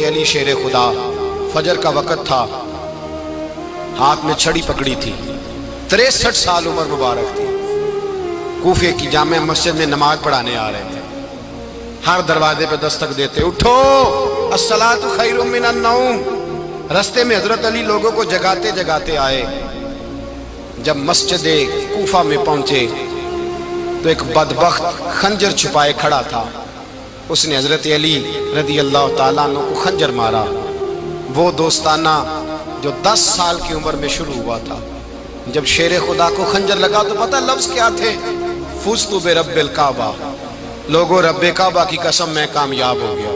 علی شیر خدا، فجر کا وقت تھا، ہاتھ میں چھڑی پکڑی تھی، 63 سال عمر مبارک تھی، کوفے کی جامع مسجد میں نماز پڑھانے آ رہے تھے۔ ہر دروازے پہ دستک دیتے، اٹھو الصلاۃ خیر من النوم۔ رستے میں حضرت علی لوگوں کو جگاتے جگاتے آئے۔ جب مسجد کوفہ میں پہنچے تو ایک بدبخت خنجر چھپائے کھڑا تھا، اس نے حضرت علی رضی اللہ تعالیٰ عنہ کو خنجر مارا۔ وہ دوستانہ جو 10 سال کی عمر میں شروع ہوا تھا، جب شیر خدا کو خنجر لگا تو پتہ لفظ کیا تھے؟ فزت برب الکعبہ، لوگوں رب کعبہ کی قسم میں کامیاب ہو گیا،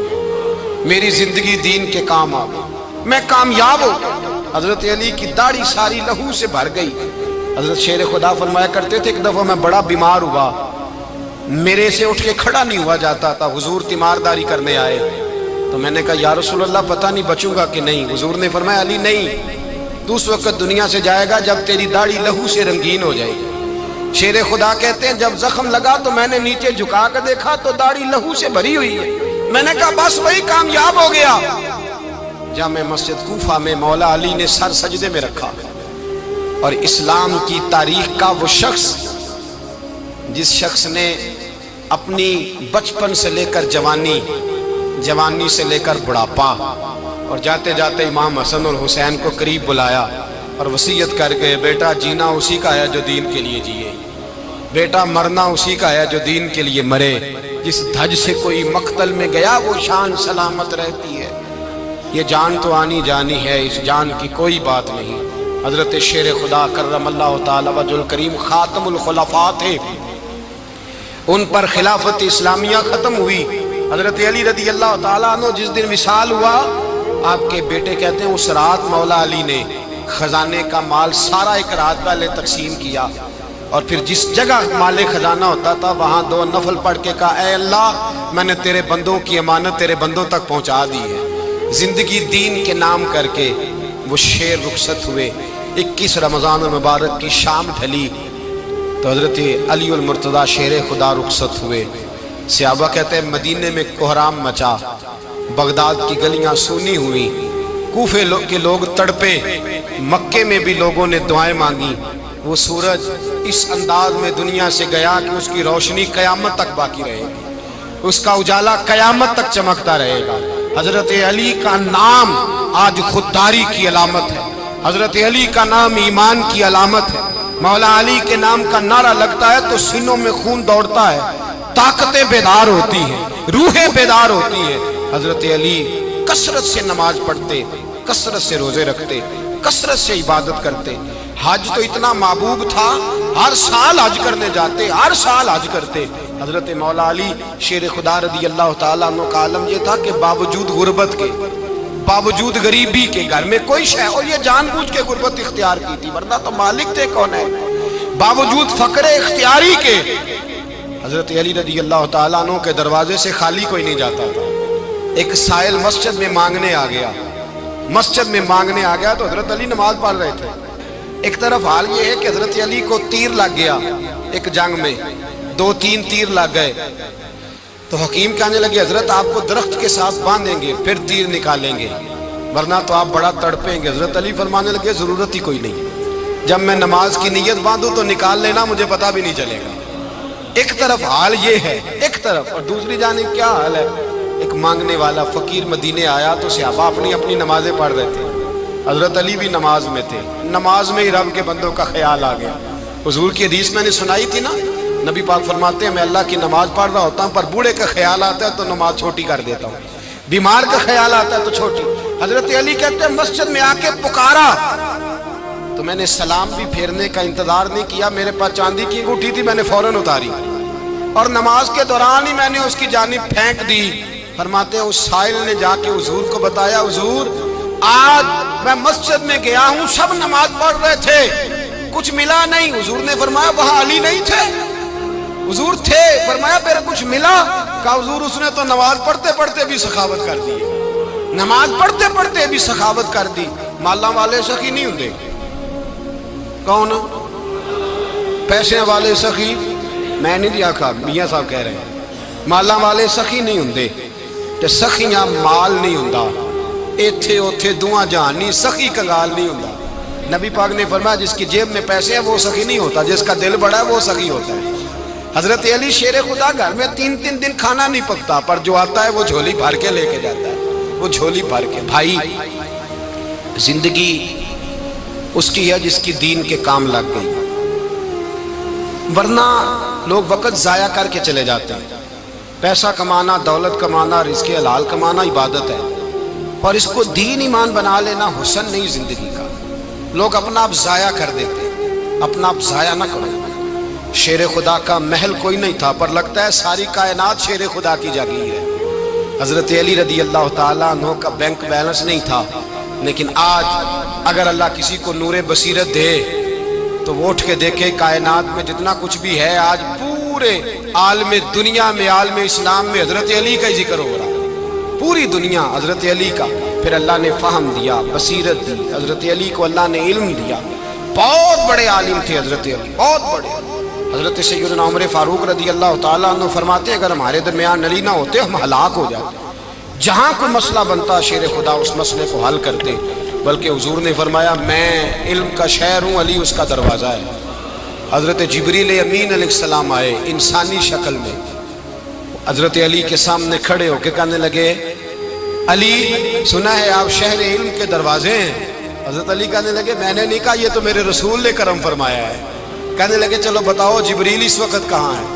میری زندگی دین کے کام آ گئی، میں کامیاب ہو گیا۔ حضرت علی کی داڑھی ساری لہو سے بھر گئی۔ حضرت شیر خدا فرمایا کرتے تھے، ایک دفعہ میں بڑا بیمار ہوا، میرے سے اٹھ کے کھڑا نہیں ہوا جاتا تھا، حضور تیمارداری کرنے آئے تو میں نے کہا یا رسول اللہ پتہ نہیں بچوں گا کہ نہیں۔ حضور نے فرمایا علی نہیں، تو اس وقت دنیا سے جائے گا جب تیری داڑھی لہو سے رنگین ہو جائے گی۔ شیر خدا کہتے ہیں جب زخم لگا تو میں نے نیچے جھکا کر دیکھا تو داڑھی لہو سے بھری ہوئی ہے، میں نے کہا بس وہی کامیاب ہو گیا۔ جامع مسجد کوفہ میں مولا علی نے سر سجدے میں رکھا، اور اسلام کی تاریخ کا وہ شخص جس شخص نے اپنی بچپن سے لے کر جوانی، جوانی سے لے کر بڑھاپا، اور جاتے جاتے امام حسن اور حسین کو قریب بلایا اور وصیت کر کے بیٹا جینا اسی کا ہے جو دین کے لیے جیے، بیٹا مرنا اسی کا ہے جو دین کے لیے مرے، جس دھج سے کوئی مقتل میں گیا وہ شان سلامت رہتی ہے، یہ جان تو آنی جانی ہے، اس جان کی کوئی بات نہیں۔ حضرت شیر خدا کرم اللہ تعالی وجہ الکریم خاتم الخلفاء تھے، ان پر خلافت اسلامیہ ختم ہوئی۔ حضرت علی رضی اللہ تعالیٰ عنہ جس دن وصال ہوا، آپ کے بیٹے کہتے ہیں اس رات مولا علی نے خزانے کا مال سارا ایک رات پہلے تقسیم کیا، اور پھر جس جگہ مال خزانہ ہوتا تھا وہاں 2 نفل پڑھ کے کہا اے اللہ میں نے تیرے بندوں کی امانت تیرے بندوں تک پہنچا دی ہے۔ زندگی دین کے نام کر کے وہ شیر رخصت ہوئے۔ 21 رمضان المبارک کی شام ڈھلی تو حضرت علی المرتضیٰ شیر خدا رخصت ہوئے۔ صحابہ کہتے ہیں مدینے میں کوہرام مچا، بغداد کی گلیاں سونی ہوئی، کوفے کے لوگ تڑپے، مکے میں بھی لوگوں نے دعائیں مانگی۔ وہ سورج اس انداز میں دنیا سے گیا کہ اس کی روشنی قیامت تک باقی رہے گی، اس کا اجالا قیامت تک چمکتا رہے گا۔ حضرت علی کا نام آج خودداری کی علامت ہے، حضرت علی کا نام ایمان کی علامت ہے۔ مولا علی کے نام کا نعرہ لگتا ہے تو سینوں میں خون دوڑتا ہے، طاقتیں بیدار ہوتی ہیں، روحیں بیدار ہوتی ہیں۔ حضرت علی کثرت سے نماز پڑھتے، کثرت سے روزے رکھتے، کثرت سے عبادت کرتے۔ حج تو اتنا محبوب تھا، ہر سال حج کرنے جاتے، ہر سال حج کرتے۔ حضرت مولا علی شیر خدا رضی اللہ تعالیٰ عنہ کا عالم یہ تھا کہ باوجود غربت کے، باوجود غریبی کے، گھر میں کوئی شے، اور یہ جان بوجھ کے غربت اختیار کی تھی ورنہ تو مالک تھے کون ہے، باوجود فقر اختیاری کے حضرت علی رضی اللہ تعالیٰ عنہ کے دروازے سے خالی کوئی نہیں جاتا تھا۔ ایک سائل مسجد میں مانگنے آ گیا، مسجد میں مانگنے آ گیا تو حضرت علی نماز پڑھ رہے تھے۔ ایک طرف حال یہ ہے کہ حضرت علی کو تیر لگ گیا ایک جنگ میں، 2-3 تیر لگ گئے تو حکیم کہنے لگے حضرت آپ کو درخت کے ساتھ باندھیں گے پھر تیر نکالیں گے ورنہ تو آپ بڑا تڑپیں گے۔ حضرت علی فرمانے لگے ضرورت ہی کوئی نہیں، جب میں نماز کی نیت باندھوں تو نکال لینا، مجھے پتہ بھی نہیں چلے گا۔ ایک طرف حال یہ ہے، ایک طرف، اور دوسری جانب کیا حال ہے؟ ایک مانگنے والا فقیر مدینے آیا تو صحابہ اپنی اپنی نمازیں پڑھ رہے تھے، حضرت علی بھی نماز میں تھے، نماز میں ہی رب کے بندوں کا خیال آ گیا۔ حضور کی حدیث میں نے سنائی تھی نا، نبی پاک فرماتے ہیں میں اللہ کی نماز پڑھ رہا ہوتا ہوں پر بوڑھے کا خیال آتا ہے تو نماز چھوٹی کر دیتا ہوں، بیمار کا خیال آتا ہے تو چھوٹی۔ حضرت علی کہتے ہیں مسجد میں آ کے پکارا تو میں نے سلام بھی پھیرنے کا انتظار نہیں کیا، میرے پاس چاندی کی انگوٹھی تھی، میں نے فوراً اتاری اور نماز کے دوران ہی میں نے اس کی جانب پھینک دی۔ فرماتے ہیں اس سائل نے جا کے حضور کو بتایا حضور آج میں مسجد میں گیا ہوں، سب نماز پڑھ رہے تھے، کچھ ملا نہیں۔ حضور نے فرمایا وہاں علی نہیں تھے؟ حضور تھے۔ فرمایا پھر کچھ ملا؟ کہا حضور اس نے تو نماز پڑھتے پڑھتے بھی سخاوت کر دی، نماز پڑھتے پڑھتے بھی سخاوت کر دی۔ مالاں والے سخی نہیں ہوندے، کون پیسے والے سخی؟ میں نہیں دیا کہا، میاں صاحب کہہ رہے ہیں مالاں والے سخی نہیں ہوندے، تے سخیاں مال نہیں ہوندا، ایتھے اوتھے دعا جہان نہیں، سخی کنگال نہیں ہوتا۔ نبی پاک نے فرمایا جس کی جیب میں پیسے ہیں وہ سخی نہیں ہوتا، جس کا دل بڑا ہے وہ سخی ہوتا ہے۔ حضرت علی شیر خدا گھر میں 3 دن کھانا نہیں پکتا، پر جو آتا ہے وہ جھولی بھر کے لے کے جاتا ہے، وہ جھولی بھر کے۔ بھائی زندگی اس کی ہے جس کی دین کے کام لگ گئی، ورنہ لوگ وقت ضائع کر کے چلے جاتے ہیں۔ پیسہ کمانا، دولت کمانا، رزق حلال کمانا عبادت ہے، اور اس کو دین ایمان بنا لینا حسن نہیں زندگی کا۔ لوگ اپنا آپ ضائع کر دیتے ہیں، اپنا آپ ضائع نہ کرو۔ شیر خدا کا محل کوئی نہیں تھا، پر لگتا ہے ساری کائنات شیر خدا کی جاگیر ہے۔ حضرت علی رضی اللہ تعالیٰ عنہ کا بینک بیلنس نہیں تھا، لیکن آج اگر اللہ کسی کو نور بصیرت دے تو وہ اٹھ کے دیکھے کائنات میں جتنا کچھ بھی ہے، آج پورے عالم دنیا میں، عالم اسلام میں حضرت علی کا ہی ذکر ہو رہا ہے۔ پوری دنیا حضرت علی کا۔ پھر اللہ نے فہم دیا، بصیرت دی، حضرت علی کو اللہ نے علم دیا۔ بہت بڑے عالم تھے حضرت علی، بہت بڑے۔ حضرت سیدنا عمر فاروق رضی اللہ تعالیٰ عنہ فرماتے ہیں اگر ہمارے درمیان علی نہ ہوتے ہم ہلاک ہو جاتے۔ جہاں کوئی مسئلہ بنتا شیر خدا اس مسئلے کو حل کرتے، بلکہ حضور نے فرمایا میں علم کا شہر ہوں، علی اس کا دروازہ ہے۔ حضرت جبریل امین علیہ السلام آئے انسانی شکل میں، حضرت علی کے سامنے کھڑے ہو کے کہنے لگے علی سنا ہے آپ شہر علم کے دروازے ہیں۔ حضرت علی کہنے لگے میں نے نہیں کہا، یہ تو میرے رسول نے کرم فرمایا ہے۔ کہنے لگے چلو بتاؤ جبریل اس وقت کہاں ہے؟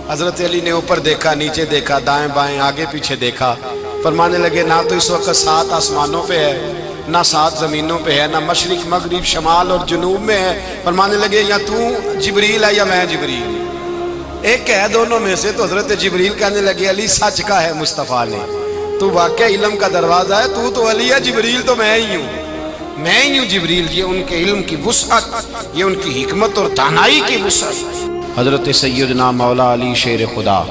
حضرت علی نے اوپر دیکھا، نیچے دیکھا، دائیں بائیں آگے پیچھے دیکھا، فرمانے لگے نہ تو اس وقت 7 آسمانوں پہ ہے، نہ 7 زمینوں پہ ہے، نہ مشرق مغرب شمال اور جنوب میں ہے۔ فرمانے لگے یا تو جبریل ہے یا میں جبریل، ایک ہے دونوں میں سے۔ تو حضرت جبریل کہنے لگے علی سچ کا ہے مصطفیٰ نے، تو واقعہ علم کا دروازہ ہے، تو علی ہے، جبریل تو میں ہی ہوں، میں ہی ہوں جبریل۔ یہ ان کے علم کی وسعت، یہ ان کی حکمت اور دانائی کی وسعت۔ حضرت سیدنا مولا علی شیر خدا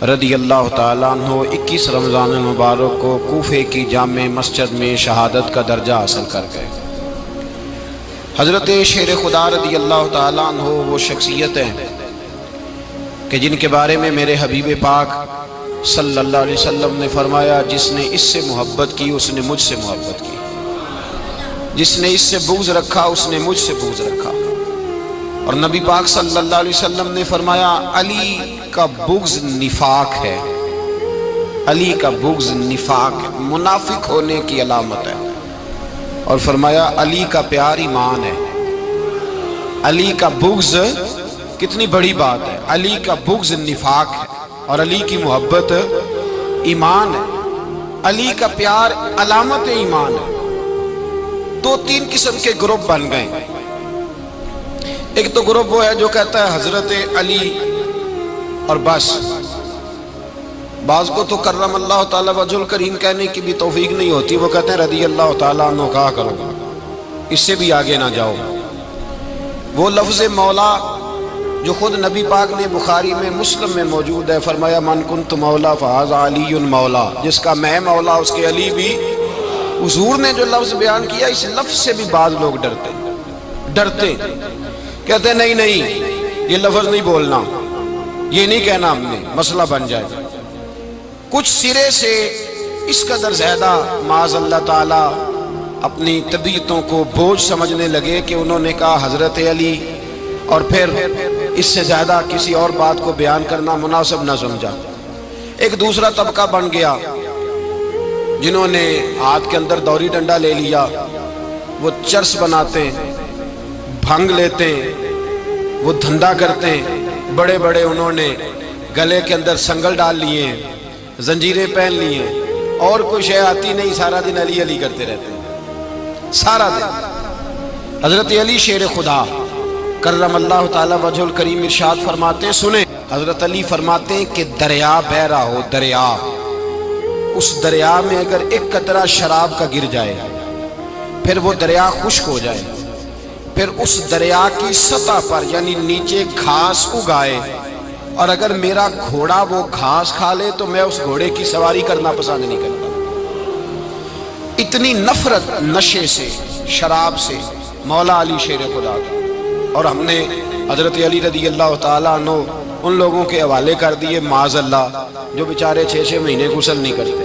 رضی اللہ تعالیٰ عنہ 21 رمضان المبارک کو کوفے کی جامع مسجد میں شہادت کا درجہ حاصل کر گئے۔ حضرت شیر خدا رضی اللہ تعالیٰ عنہ وہ شخصیت ہیں کہ جن کے بارے میں میرے حبیب پاک صلی اللہ علیہ وسلم نے فرمایا جس نے اس سے محبت کی اس نے مجھ سے محبت کی، جس نے اس سے بغض رکھا اس نے مجھ سے بغض رکھا۔ اور نبی پاک صلی اللہ علیہ وسلم نے فرمایا علی کا بغض نفاق ہے، علی کا بغض نفاق ہے، منافق ہونے کی علامت ہے۔ اور فرمایا علی کا پیار ایمان ہے، علی کا بغض کتنی بڑی بات ہے، علی کا بغض نفاق ہے اور علی کی محبت ایمان ہے، علی کا پیار علامت ایمان ہے۔ 2-3 قسم کے گروپ بن گئے۔ ایک تو گروپ وہ ہے جو کہتا ہے حضرت علی اور بس، بعض کو تو کرم اللہ تعالیٰ وجہ الکریم کہنے کی بھی توفیق نہیں ہوتی، وہ کہتے ہیں رضی اللہ تعالیٰ عنہ کہا کرو، اس سے بھی آگے نہ جاؤ۔ وہ لفظ مولا جو خود نبی پاک نے بخاری میں مسلم میں موجود ہے، فرمایا من کنت مولا فہذا علی مولا، جس کا میں مولا اس کے علی بھی۔ حضور نے جو لفظ بیان کیا اس لفظ سے بھی بعض لوگ ڈرتے کہتے ہیں نہیں یہ لفظ نہیں بولنا، یہ نہیں کہنا ہم نے، مسئلہ بن جائے۔ کچھ سرے سے اس قدر زیادہ معاذ اللہ تعالی اپنی طبیعتوں کو بوجھ سمجھنے لگے کہ انہوں نے کہا حضرت علی، اور پھر اس سے زیادہ کسی اور بات کو بیان کرنا مناسب نہ سمجھا۔ ایک دوسرا طبقہ بن گیا جنہوں نے ہاتھ کے اندر دوری ڈنڈا لے لیا، وہ چرس بناتے ہیں، بھنگ لیتے ہیں، وہ دھندا کرتے ہیں، بڑے بڑے انہوں نے گلے کے اندر سنگل ڈال لیے ہیں، زنجیریں پہن لی ہیں، اور کوئی شے آتی نہیں، سارا دن علی علی کرتے رہتے ہیں سارا دن۔ حضرت علی شیر خدا کرم اللہ تعالی وجہ الکریم ارشاد فرماتے ہیں، سنیں، حضرت علی فرماتے ہیں کہ دریا بہ رہا ہو، دریا، اس دریا میں اگر ایک قطرہ شراب کا گر جائے، پھر وہ دریا خشک ہو جائے، پھر اس دریا کی سطح پر یعنی نیچے گھاس اگائے، اور اگر میرا گھوڑا وہ گھاس کھا لے تو میں اس گھوڑے کی سواری کرنا پسند نہیں کرتا۔ اتنی نفرت نشے سے، شراب سے مولا علی شیر خدا کا۔ اور ہم نے حضرت علی رضی اللہ تعالیٰ عنہ ان لوگوں کے حوالے کر دیے معاذ اللہ جو بیچارے 6 مہینے غسل نہیں کرتے،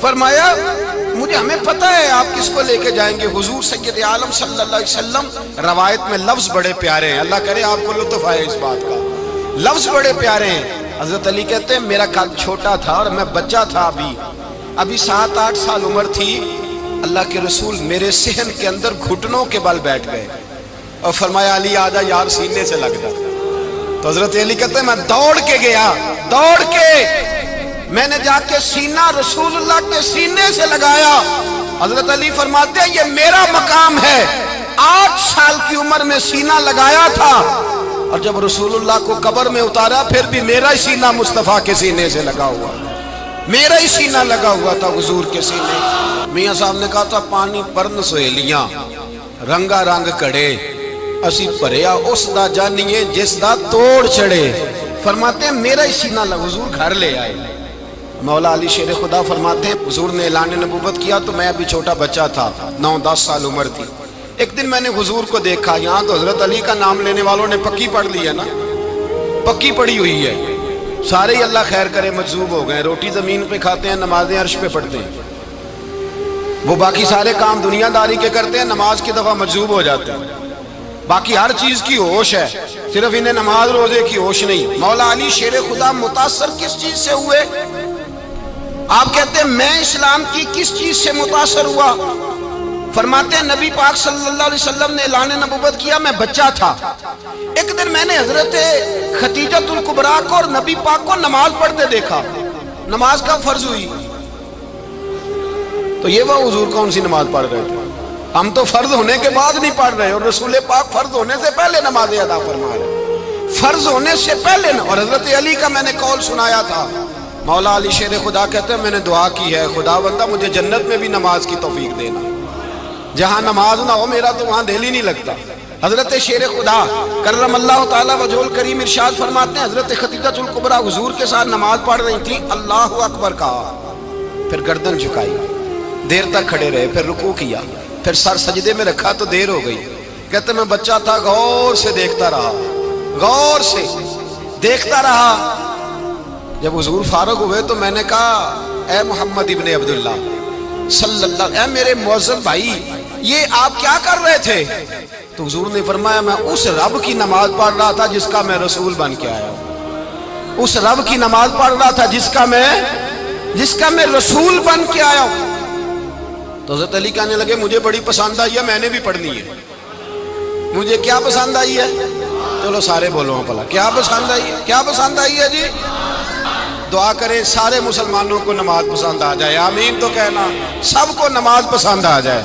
فرمایا مجھے ہمیں پتہ ہے آپ کس کو لے کے جائیں گے، حضور سید عالم صلی اللہ علیہ وسلم۔ روایت میں لفظ بڑے پیارے ہیں، اللہ کرے آپ کو لطف آئے اس بات کا، لفظ بڑے پیارے ہیں۔ حضرت علی کہتے ہیں میرا قد چھوٹا تھا اور میں بچہ تھا، ابھی 7-8 سال عمر تھی، اللہ کے رسول میرے صحن کے اندر گھٹنوں کے بل بیٹھ گئے اور فرمایا علی آجا یار سینے سے لگ جا۔ تو حضرت علی کہتے ہیں میں دوڑ کے گیا، دوڑ کے میں نے جا کے سینہ رسول اللہ کے سینے سے لگایا۔ حضرت علی فرماتے ہیں یہ میرا مقام ہے، 8 سال کی عمر میں سینہ لگایا تھا، اور جب رسول اللہ کو قبر میں اتارا پھر بھی میرا ہی سینہ مصطفیٰ کے سینے سے لگا ہوا، میرا ہی سینہ لگا ہوا تھا حضور کے سینے۔ میاں صاحب نے کہا تھا پانی پرن سہیلیاں رنگا رنگ کڑے، اسی پریا اس دا جانیے جس دا توڑ چڑے۔ فرماتے ہیں میرا ہی سینہ لگا، حضور گھر لے آئے۔ مولا علی شیر خدا فرماتے ہیں حضور نے اعلان نبوت کیا تو میں ابھی چھوٹا بچہ تھا، 9-10 سال عمر تھی۔ ایک دن میں نے حضور کو دیکھا، یہاں تو حضرت علی کا نام لینے والوں نے پکی پڑھ لی ہے نا، پکی پڑھی ہوئی ہے، سارے ہی اللہ خیر کرے مجذوب ہو گئے، روٹی زمین پہ کھاتے ہیں، نمازیں عرش پہ پڑھتے ہیں، وہ باقی سارے کام دنیا داری کے کرتے ہیں، نماز کی دفعہ مجذوب ہو جاتے ہیں، باقی ہر چیز کی ہوش ہے، صرف انہیں نماز روزے کی ہوش نہیں۔ مولا علی شیر خدا متاثر کس چیز سے ہوئے؟ آپ کہتے ہیں میں اسلام کی کس چیز سے متاثر ہوا؟ فرماتے ہیں نبی پاک صلی اللہ علیہ وسلم نے اعلان نبوت کیا، میں بچہ تھا، ایک دن میں نے حضرت خدیجۃ الکبریٰ کو اور نبی پاک کو نماز پڑھتے دیکھا، نماز کا فرض ہوئی تو یہ وہ حضور کون سی نماز پڑھ رہے تھے؟ ہم تو فرض ہونے کے بعد نہیں پڑھ رہے، اور رسول پاک فرض ہونے سے پہلے نماز ادا فرما رہے، فرض ہونے سے پہلے۔ اور حضرت علی کا میں نے قول سنایا تھا، مولا علی شیر خدا کہتے ہیں میں نے دعا کی ہے خدا بندہ مجھے جنت میں بھی نماز کی توفیق دینا، جہاں نماز نہ ہو میرا تو وہاں دل ہی نہیں لگتا۔ حضرت شیر خدا کرم اللہ تعالیٰ وجہ الکریم ارشاد فرماتے ہیں حضرت خدیجۃ الکبریٰ حضور کے ساتھ نماز پڑھ رہی تھیں، اللہ اکبر کہا، پھر گردن جھکائی، دیر تک کھڑے رہے، پھر رکوع کیا، پھر سر سجدے میں رکھا تو دیر ہو گئی۔ کہتے میں بچہ تھا، غور سے دیکھتا رہا، غور سے دیکھتا رہا۔ جب حضور فارغ ہوئے تو میں نے کہا اے محمد ابن عبداللہ صلی اللہ، اے میرے معزز بھائی یہ آپ کیا کر رہے تھے؟ تو حضور نے فرمایا میں اس رب کی نماز پڑھ رہا تھا جس کا میں رسول بن کے آیا ہوں، اس رب کی نماز پڑھ رہا تھا جس کا میں رسول بن کے آیا ہوں۔ تو حضرت علی کہنے لگے مجھے بڑی پسند آئی ہے، میں نے بھی پڑھنی ہے۔ مجھے کیا پسند آئی ہے؟ چلو سارے بولو پلا، کیا پسند آئی ہے؟ کیا پسند آئی ہے جی؟ دعا کریں سارے مسلمانوں کو نماز پسند آ جائے، آمین تو کہنا، سب کو نماز پسند آ جائے۔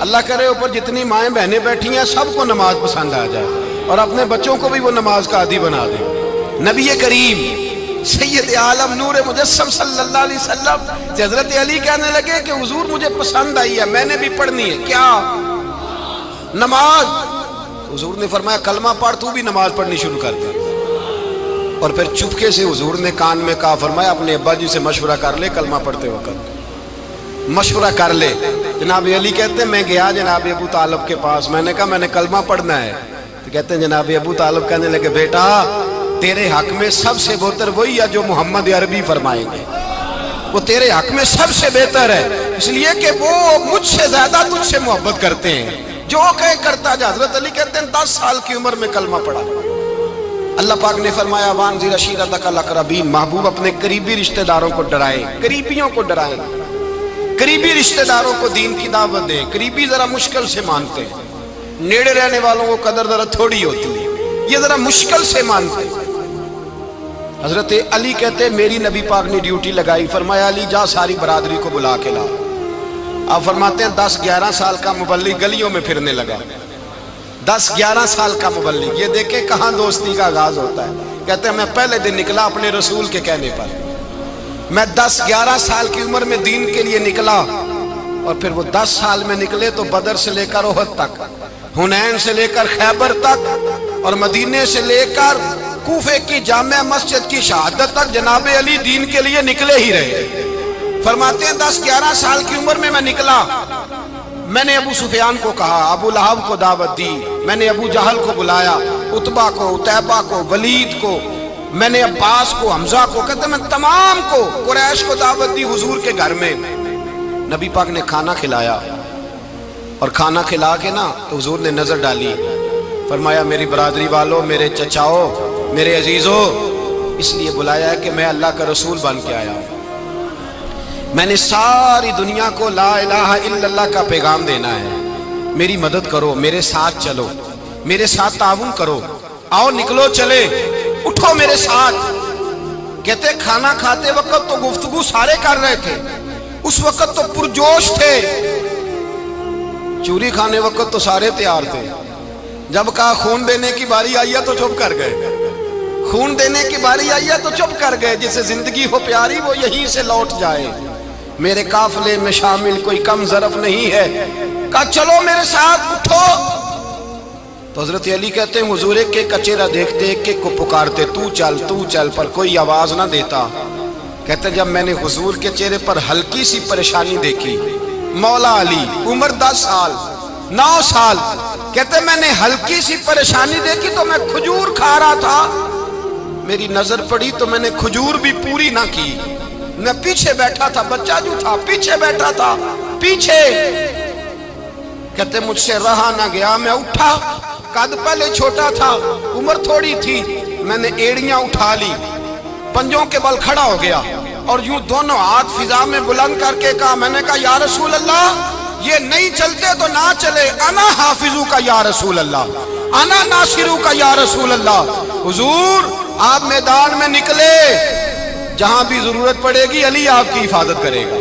اللہ کرے اوپر جتنی مائیں بہنیں بیٹھی ہیں سب کو نماز پسند آ جائے، اور اپنے بچوں کو بھی وہ نماز کا عادی بنا دیں۔ نبی کریم سید عالم نور مجسم صلی اللہ علیہ وسلم سے حضرت علی کہنے لگے کہ حضور مجھے پسند آئی ہے، میں نے بھی پڑھنی ہے۔ کیا؟ نماز۔ حضور نے فرمایا کلمہ پڑھ، تو بھی نماز پڑھنی شروع کر دے۔ اور پھر چپکے سے حضور نے کان میں کہا، فرمایا اپنے ابا جی سے مشورہ کر لے کلمہ پڑھتے وقت، مشورہ کر لے۔ جناب علی کہتے ہیں میں گیا جناب ابو طالب کے پاس، میں نے کہا میں نے کلمہ پڑھنا ہے، تو کہتے ہیں جناب ابو طالب کہنے لگے بیٹا تیرے حق میں سب سے بہتر وہی ہے جو محمد عربی فرمائیں گے، وہ تیرے حق میں سب سے بہتر ہے، اس لیے کہ وہ مجھ سے زیادہ تجھ سے محبت کرتے ہیں، جو کہے کرتا جا۔ حضرت علی کہتے ہیں 10 سال کی عمر میں کلمہ پڑھا۔ اللہ پاک نے فرمایا وانذر عشیرتک الاقربین، محبوب اپنے قریبی رشتہ داروں کو ڈرائیں، قریبیوں کو ڈرائیں، قریبی رشتہ داروں کو دین کی دعوت دیں۔ قریبی ذرا مشکل سے مانتے ہیں، نیڑے رہنے والوں کو قدر ذرا تھوڑی ہوتی ہے، یہ ذرا مشکل سے مانتے ہیں۔ حضرت علی کہتے ہیں میری نبی پاک نے ڈیوٹی لگائی، فرمایا علی جا ساری برادری کو بلا کے لا۔ آپ فرماتے ہیں 10-11 سال کا مبلغ گلیوں میں پھرنے لگا، 10-11 سال کا مبلغ، یہ دیکھیں کہاں دوستی کا آغاز ہوتا ہے۔ کہتے ہیں میں پہلے دن نکلا اپنے رسول کے کہنے پر، میں 10-11 سال کی عمر میں دین کے لیے نکلا، اور پھر وہ 10 سال میں نکلے تو بدر سے لے کر احد تک، حنین سے لے کر خیبر تک، اور مدینے سے لے کر کوفے کی جامع مسجد کی شہادت تک جناب علی دین کے لیے نکلے ہی رہے۔ فرماتے ہیں 10-11 سال کی عمر میں نکلا، میں نے ابو سفیان کو کہا، ابو لہب کو دعوت دی، میں نے ابو جہل کو بلایا، عتبہ کو، عتیبہ کو، ولید کو، میں نے عباس کو، حمزہ کو، کہتے میں تمام کو، قریش کو دعوت دی حضور کے گھر میں۔ نبی پاک نے کھانا کھلایا، اور کھانا کھلا کے نا تو حضور نے نظر ڈالی، فرمایا میری برادری والوں، میرے چچاؤ، میرے عزیزوں، اس لیے بلایا ہے کہ میں اللہ کا رسول بن کے آیا ہوں، میں نے ساری دنیا کو لا الہ الا اللہ کا پیغام دینا ہے، میری مدد کرو، میرے ساتھ چلو، میرے ساتھ تعاون کرو، آؤ نکلو چلے، اٹھو میرے ساتھ۔ کہتے کھانا کھاتے وقت تو گفتگو سارے کر رہے تھے، اس وقت تو پرجوش تھے، چوری کھانے وقت تو سارے تیار تھے، جب کہا خون دینے کی باری آئی ہے تو چپ کر گئے، خون دینے کی باری آئی ہے تو چپ کر گئے، جسے زندگی ہو پیاری وہ یہیں سے لوٹ جائے، میرے قافلے میں شامل کوئی کم ظرف نہیں ہے، کہا چلو میرے ساتھ اٹھو۔ تو حضرت علی کہتے ہیں حضور ایک ایک کا چہرہ دیکھتے، ایک ایک کو پکارتے، تو چل، پر کوئی آواز نہ دیتا۔ کہتے جب میں نے حضور کے چہرے پر ہلکی سی پریشانی دیکھی، مولا علی عمر 10 سال 9 سال، کہتے میں نے ہلکی سی پریشانی دیکھی تو میں کھجور کھا رہا تھا، میری نظر پڑی تو میں نے کھجور بھی پوری نہ کی، میں پیچھے بیٹھا تھا، بچہ جو تھا پیچھے بیٹھا تھا، پیچھے۔ کہتے مجھ سے رہا نہ گیا، میں اٹھا، قد پہلے چھوٹا تھا، عمر تھوڑی تھی، میں نے ایڑیاں اٹھا لی، پنجوں کے بل کھڑا ہو گیا، اور یوں دونوں ہاتھ فضا میں بلند کر کے کہا، میں نے کہا یا رسول اللہ یہ نہیں چلتے تو نہ چلے، انا حافظو کا یا رسول اللہ، انا ناصرو کا یا رسول اللہ۔ حضور آپ میدان میں نکلے، جہاں بھی ضرورت پڑے گی علی آپ کی حفاظت کرے گا،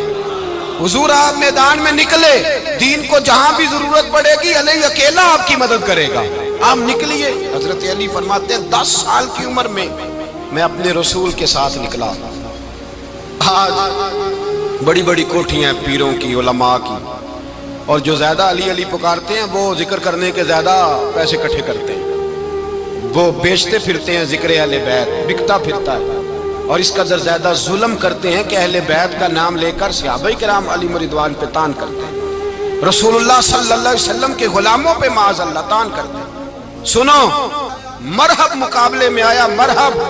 حضور آپ میدان میں نکلے، دین کو جہاں بھی ضرورت پڑے گی علی اکیلا آپ کی مدد کرے گا، آپ نکلیے۔ حضرت علی فرماتے ہیں 10 سال کی عمر میں اپنے رسول کے ساتھ نکلا۔ آج بڑی بڑی کوٹھیاں پیروں کی، علماء کی، اور جو زیادہ علی علی پکارتے ہیں وہ ذکر کرنے کے زیادہ پیسے اکٹھے کرتے ہیں، وہ بیچتے پھرتے ہیں، ذکر اہل بیت بکتا پھرتا ہے، اور اس قدر زیادہ ظلم کرتے ہیں کہ اہل بیت کا نام لے کر صحابہ کرام علی رضوان پہ تان کرتے ہیں، رسول اللہ صلی اللہ علیہ وسلم کے غلاموں پہ معاذ اللہ تان کرتے ہیں۔ سنو، مرحب مقابلے میں آیا، مرحب۔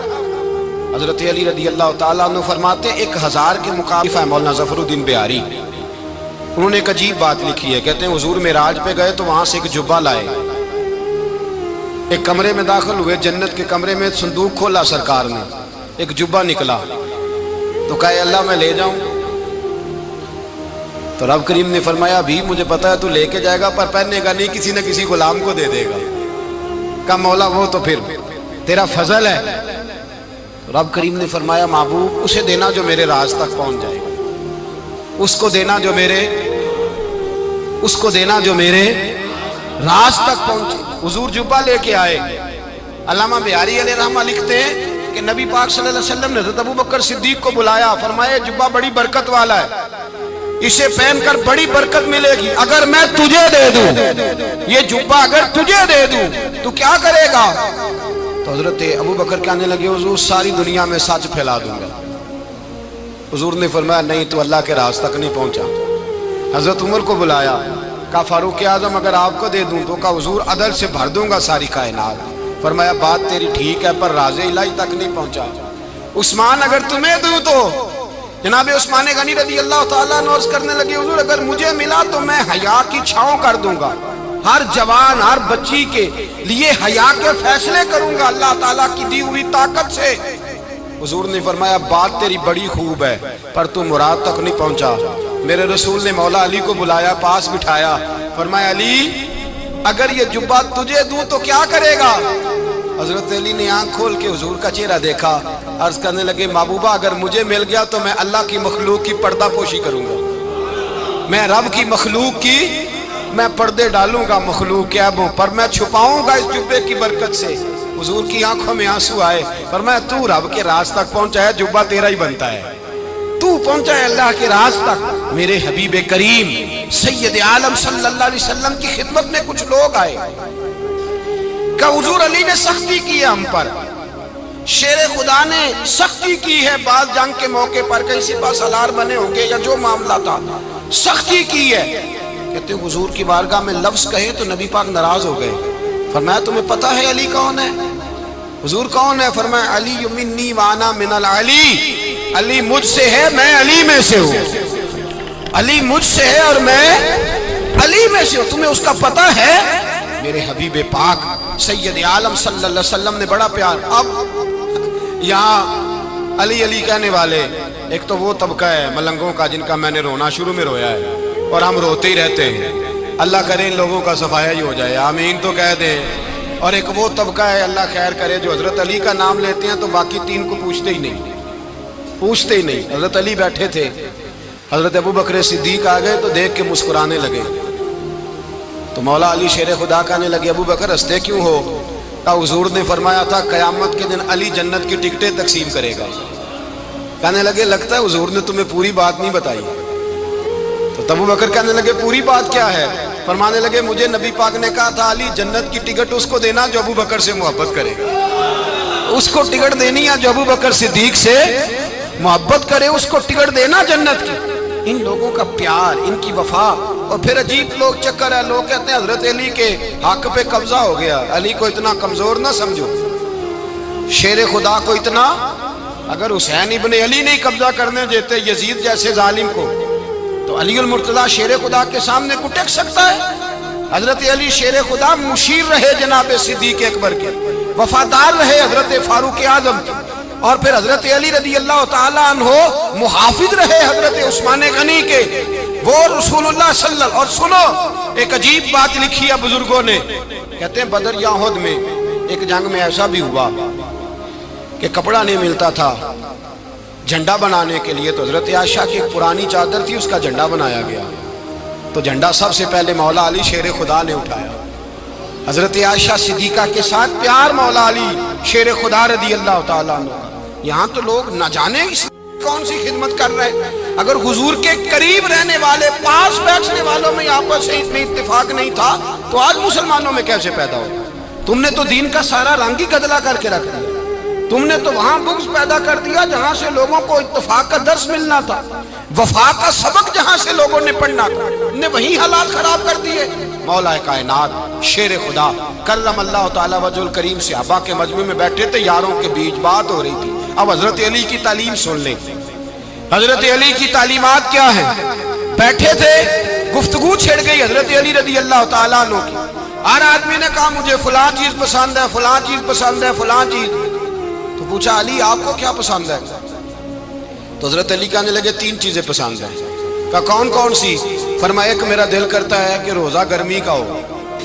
حضرت علی رضی اللہ تعالیٰ عنہ فرماتے 1000 کے مقابلہ ہے مولانا ظفر الدین بہاری، انہوں نے ایک عجیب بات لکھی ہے، کہتے ہیں حضور معراج پہ گئے تو وہاں سے ایک جبہ لائے، ایک کمرے میں داخل ہوئے، جنت کے کمرے میں صندوق کھولا سرکار نے، ایک جبہ نکلا، تو کہا اے اللہ میں لے جاؤں، تو رب کریم نے فرمایا بھی مجھے پتا ہے تو لے کے جائے گا پر پہننے گا نہیں، کسی نہ کسی غلام کو دے دے گا۔ کہا مولا وہ تو پھر تیرا فضل ہے۔ رب کریم نے فرمایا محبوب اسے دینا جو میرے راز تک پہنچ جائے گا، اس کو دینا جو میرے راز تک پہنچے۔ حضور جبہ لے کے آئے، علامہ بہاری علیہ رحمہ لکھتے ہیں کہ نبی پاک صلی اللہ علیہ وسلم نے حضرت ابوبکر صدیق کو بلایا، فرمایا جبہ بڑی برکت والا ہے، اسے پہن کر بڑی برکت ملے گی، اگر میں تجھے دے دوں، یہ جبہ اگر تجھے دے دوں تو کیا کرے گا؟ تو حضرت ابوبکر کہنے لگے حضور ساری دنیا میں سچ پھیلا دوں گا۔ حضور نے فرمایا نہیں تو اللہ کے راز تک نہیں پہنچا۔ حضرت عمر کو بلایا، کہا فاروق اعظم اگر آپ کو دے دوں تو کہا حضور عدل سے بھر دوں گا ساری کائنات۔ فرمایا بات تیری ٹھیک ہے پر راز الہی تک نہیں پہنچا۔ عثمان اگر تمہیں دوں تو جناب عثمان غنی رضی اللہ تعالیٰ عنہ عرض کرنے لگے حضور اگر مجھے ملا تو میں حیا کی چھاؤں کر دوں گا، ہر جوان ہر بچی کے لیے حیا کے فیصلے کروں گا اللہ تعالیٰ کی دی ہوئی طاقت سے۔ حضور نے فرمایا بات تیری بڑی خوب ہے پر تو مراد تک نہیں پہنچا۔ میرے رسول نے مولا علی کو بلایا، پاس بٹھایا، فرمایا علی اگر یہ جبہ تجھے دوں تو کیا کرے گا؟ حضرت علی نے آنکھ کھول کے حضور کا چہرہ دیکھا، عرض کرنے لگے محبوبہ اگر مجھے مل گیا تو میں اللہ کی مخلوق کی پردہ پوشی کروں گا، میں رب کی مخلوق کی میں پردے ڈالوں گا، مخلوق کے عیبوں پر میں چھپاؤں گا اس جبے کی برکت سے۔ حضور کی آنکھوں میں آنسو آئے، فرمایا تو رب کے راز تک پہنچا ہے، جبہ تیرا ہی بنتا ہے، تو پہنچا ہے اللہ کے راز تک۔ میرے حبیب کریم سید عالم صلی اللہ علیہ وسلم کی خدمت میں کچھ لوگ آئے کہ حضور علی نے سختی کی ہے ہم پر، شیر خدا نے سختی کی ہے، بعض جنگ کے موقع پر کہیں سپاہ سالار بنے ہوں گے یا جو معاملہ تھا سختی کی ہے۔ کہتے ہیں حضور کی بارگاہ میں لفظ کہے تو نبی پاک ناراض ہو گئے۔ فرمایا تمہیں پتا ہے علی کون ہے؟ حضور کون ہے؟ فرمایا علی منی وانا من العلی، علی مجھ سے ہے میں علی میں سے ہوں۔ علی مجھ سے ہے اور میں علی میں سے ہوں، تمہیں اس کا پتہ ہے؟ میرے حبیب پاک سید عالم صلی اللہ علیہ وسلم نے بڑا پیار. اب یہاں علی علی کہنے والے ایک تو وہ طبقہ ہے ملنگوں کا جن کا میں نے رونا شروع میں رویا ہے اور ہم روتے ہی رہتے ہیں. اللہ کرے ان لوگوں کا صفایا ہی ہو جائے، آمین تو کہہ دیں. اور ایک وہ طبقہ ہے اللہ خیر کرے جو حضرت علی کا نام لیتے ہیں تو باقی تین کو پوچھتے ہی نہیں. حضرت علی بیٹھے تھے، حضرت ابو بکر صدیق آ گئے تو دیکھ کے مسکرانے لگے. تو مولا علی شیر خدا کہنے لگے ابو بکر ہنستے کیوں ہو؟ حضور نے فرمایا تھا قیامت کے دن علی جنت کی ٹکٹیں تقسیم کرے گا. کہنے لگے لگتا ہے حضور نے تمہیں پوری بات نہیں بتائی. تو ابو بکر کہنے لگے پوری بات کیا ہے؟ فرمانے لگے مجھے نبی پاک نے کہا تھا علی جنت کی ٹکٹ اس کو دینا جو ابو بکر سے محبت کرے گا. اس کو ٹکٹ دینی ہے جو ابو بکر صدیق سے محبت کرے، اس کو ٹکٹ دینا جنت کی. ان لوگوں کا پیار، ان کی وفا. اور پھر عجیب لوگ چکر ہے، لوگ کہتے ہیں حضرت علی کے حق پہ قبضہ ہو گیا. علی کو اتنا کمزور نہ سمجھو، شیر خدا کو اتنا. اگر حسین ابن علی نہیں قبضہ کرنے دیتے یزید جیسے ظالم کو تو علی المرتضیٰ شیر خدا کے سامنے کو ٹک سکتا ہے؟ حضرت علی شیر خدا مشیر رہے جناب صدیق اکبر کے، وفادار رہے حضرت فاروق اعظم کے، اور پھر حضرت علی رضی اللہ تعالیٰ عنہ محافظ رہے حضرت عثمان غنی کے. وہ رسول اللہ صلی اللہ. اور سنو ایک عجیب بات لکھی ہے بزرگوں نے، کہتے ہیں بدر یا احد میں ایک جنگ میں ایسا بھی ہوا کہ کپڑا نہیں ملتا تھا جھنڈا بنانے کے لیے، تو حضرت عائشہ کی ایک پرانی چادر تھی، اس کا جھنڈا بنایا گیا. تو جھنڈا سب سے پہلے مولا علی شیر خدا نے اٹھایا. حضرت عائشہ صدیقہ کے ساتھ پیار مولا علی شیر خدا رضی اللہ تعالیٰ عنہ. یہاں تو لوگ نہ جانے کون سی خدمت کر رہے ہیں. اگر حضور کے قریب رہنے والے پاس بیٹھنے والوں میں آپس سے اتنی اتفاق نہیں تھا تو آج مسلمانوں میں کیسے پیدا ہو؟ تم نے تو دین کا سارا رنگ ہی گدلا کر کے رکھ دیا. تم نے تو وہاں بغض پیدا کر دیا جہاں سے لوگوں کو اتفاق کا درس ملنا تھا، وفا کا سبق جہاں سے لوگوں نے پڑھنا تھا، نے وہی حالات خراب کر دیے. مولا کائنات شیر خدا کرم اللہ تعالیٰ وجہ الکریم صحابہ کے مجمع میں بیٹھے تھے، یاروں کے بیچ بات ہو رہی تھی. اب حضرت علی کی تعلیم سن لیں، حضرت علی کی تعلیمات کیا ہیں. بیٹھے تھے، گفتگو چھڑ گئی حضرت علی رضی اللہ تعالیٰ عنہ کی. ہر آدمی نے کہا مجھے فلاں چیز پسند ہے، فلاں چیز پسند ہے، فلاں چیز. تو پوچھا علی آپ کو کیا پسند ہے؟ تو حضرت علی کہنے لگے تین چیزیں پسند ہیں. کہا کون کون سی؟ فرمایا ایک میرا دل کرتا ہے کہ روزہ گرمی کا ہو.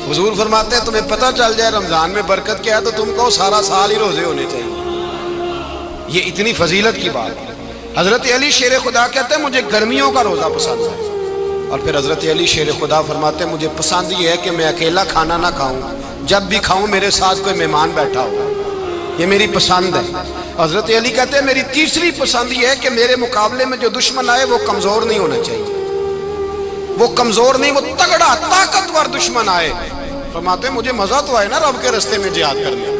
حضور فرماتے ہیں تمہیں پتہ چل جائے رمضان میں برکت کیا ہے تو تم کو سارا سال ہی روزے ہونے چاہیے. یہ اتنی فضیلت کی بات ہے. حضرت علی شیر خدا کہتے ہیں مجھے گرمیوں کا روزہ پسند ہے. اور پھر حضرت علی شیر خدا فرماتے ہیں مجھے پسند یہ ہے کہ میں اکیلا کھانا نہ کھاؤں، جب بھی کھاؤں میرے ساتھ کوئی مہمان بیٹھا ہو. یہ میری پسند ہے. حضرت علی کہتے ہیں میری تیسری پسند یہ ہے کہ میرے مقابلے میں جو دشمن آئے وہ کمزور نہیں ہونا چاہیے، وہ کمزور نہیں، وہ تگڑا طاقتور دشمن آئے. فرماتے ہیں مجھے مزہ تو آئے نا رب کے رستے میں جہاد کرنے.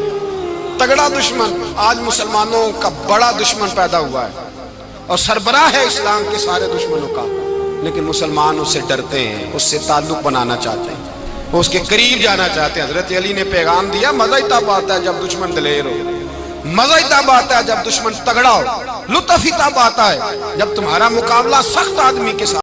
تگڑا دشمن. آج مسلمانوں کا بڑا دشمن پیدا ہوا ہے اور سربراہ ہے اسلام کے سارے دشمنوں کا، لیکن مسلمان اس سے ڈرتے ہیں، اس سے تعلق بنانا چاہتے ہیں، وہ اس کے قریب جانا چاہتے ہیں. حضرت علی نے پیغام دیا مزہ ہی تب آتا ہے جب دشمن دلیر ہو، مزہ ہی تب آتا ہے جب دشمن تگڑا ہو، لطف ہی تب آتا ہے جب تمہارا مقابلہ سخت آدمی کے ساتھ